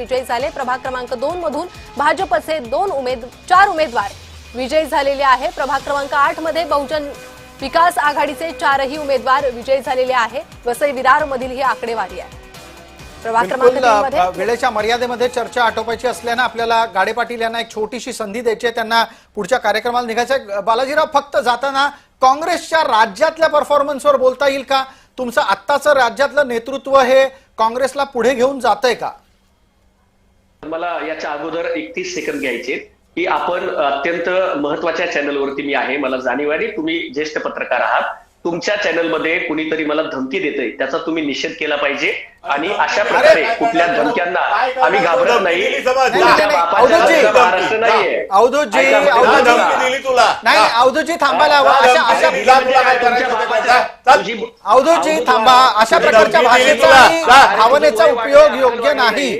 विजयी झाले। प्रभाग क्रमांक 2 मधून भाजपचे 4 उमेदवार विजयी झालेले आहे। प्रभाग क्रमांक 8 मध्ये बहुजन विकास आघाडीचे 4ही उमेदवार विजयी झालेले आहे। वसई विरार मधील ही आकडेवारी आहे। प्रभाग क्रमांक 3 मध्ये वेळेच्या मर्यादेमध्ये चर्चा आटोपायची असल्याने आपल्याला गाडे पाटील यांना एक छोटीशी संधी द्यायची आहे, त्यांना पुढच्या कार्यक्रमाला निघायचं। बालाजीराव, फक्त जाताना काँग्रेसच्या राज्यातल्या परफॉर्मन्सवर बोलता येईल का? तुमचं आत्ताचं राज्यातलं नेतृत्व हे काँग्रेसला पुढे घेऊन जातंय का? मला याच्या अगोदर 31 सेकंद घ्यायचे की आपण अत्यंत महत्वाच्या चॅनलवरती मी आहे, मला जाणीव आहे, तुम्ही ज्येष्ठ पत्रकार आहात, तुमच्या चॅनलमध्ये कुणीतरी मला धमकी देतंय, त्याचा तुम्ही निषेध केला पाहिजे आणि अशा प्रकारे कुठल्या धमक्यांना आम्ही घाबरत नाही। अवधूतजी थांबायला हवा, अवधूतजी थांबा, अशा प्रकारच्या भाषेचा आणि भावनेचा उपयोग योग्य नाही।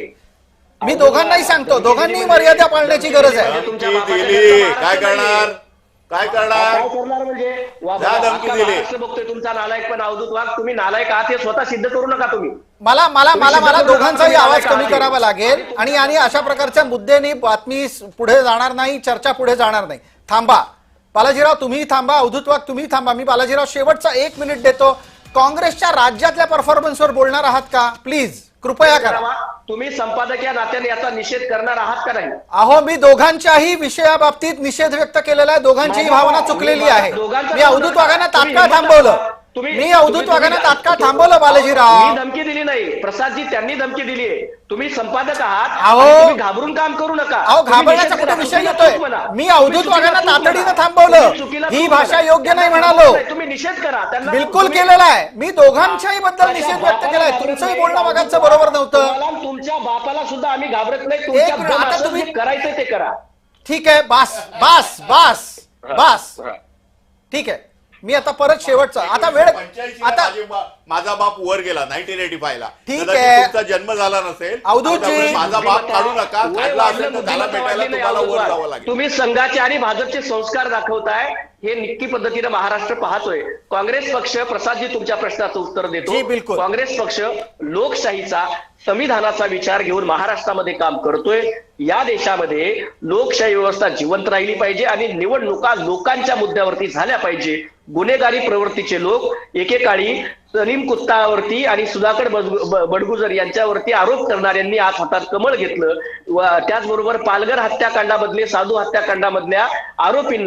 मी दोघांनाही सांगतो, दोघांनी मर्यादा पाळण्याची गरज आहे। काय करणार म्हणजे बघतोय तुमचा नालायक, पण अवधूत वाघ तुम्ही नालायक आहात हे स्वतः सिद्ध करू नका तुम्ही। मला दोघांचाही आवाज कमी करावा लागेल आणि अशा प्रकारच्या मुद्द्याने बातमी पुढे जाणार नाही, चर्चा पुढे जाणार नाही। थांबा बालाजीराव, तुम्ही थांबा, अवधूत वाघ तुम्ही थांबा। मी बालाजीराव शेवटचा 1 मिनिट देतो। काँग्रेसच्या राज्यातल्या परफॉर्मन्सवर बोलणार आहात का? प्लीज कृपया करा। तुम्ही संपादक या नात्याने याचा निषेध करणार आहात का नाही? अहो, मी दोघांच्याही विषयाबाबतीत निषेध व्यक्त केलेला आहे, दोघांचीही भावना चुकलेली आहे। मी अवधूत वाघांना तात्काळ थांबवलं, बालाजीराव। मी धमकी दिली नाही, प्रसादजी त्यांनी धमकी दिली आहे। तुम्ही संपादक आहात, घाबरून काम करू नका। अहो, घाबरण्याचा कुठे विषय येतोय? मी अवधूत वाघांना तातडीनं थांबवलं, ही भाषा योग्य नाही म्हणालो। तुम्ही निषेध करा, त्यांना बिलकुल केलेला आहे। मी दोघांच्याही बद्दल निषेध व्यक्त केलाय। तुमचंही बोलणं मागाचं बरोबर नव्हतं। तुमच्या बापाला सुद्धा आम्ही घाबरत नाही, तुमच्या तुम्ही करायचं ते करा। ठीक आहे, बास ठीक आहे। मी आता परत शेवटचा, आता वेळ, आता माझा बाप वर गेला 1985 ला, ठीक आहे, तुमचा जन्म झाला नसेल। अवधूतजी, माझा बाप काढू नका, काढला असेल तर त्याला भेटायला तुम्हाला वर जावं लागेल। तुम्ही संघाचे आणि भाजपचे संस्कार दाखवताय, हे निक्की पद्धतीने महाराष्ट्र पाहतोय। काँग्रेस पक्ष, प्रसादजी तुमच्या प्रश्नाचं उत्तर देतो, काँग्रेस पक्ष लोकशाहीचा, संविधानाचा विचार घेऊन महाराष्ट्रामध्ये काम करतोय। या देशामध्ये लोकशाही व्यवस्था जिवंत राहिली पाहिजे आणि निवडणुका लोकांच्या मुद्द्यावरती झाल्या पाहिजे। गुन्हेगारी प्रवृत्तीचे लोक एकेकाळी सलीम कुत्तावरती आणि सुधाकर बडगुजर यांच्यावरती आरोप करणाऱ्यांनी आज हातात कमळ घेतलं। त्याचबरोबर पालघर हत्याकांडामधले, साधू हत्याकांडामधल्या आरोपींना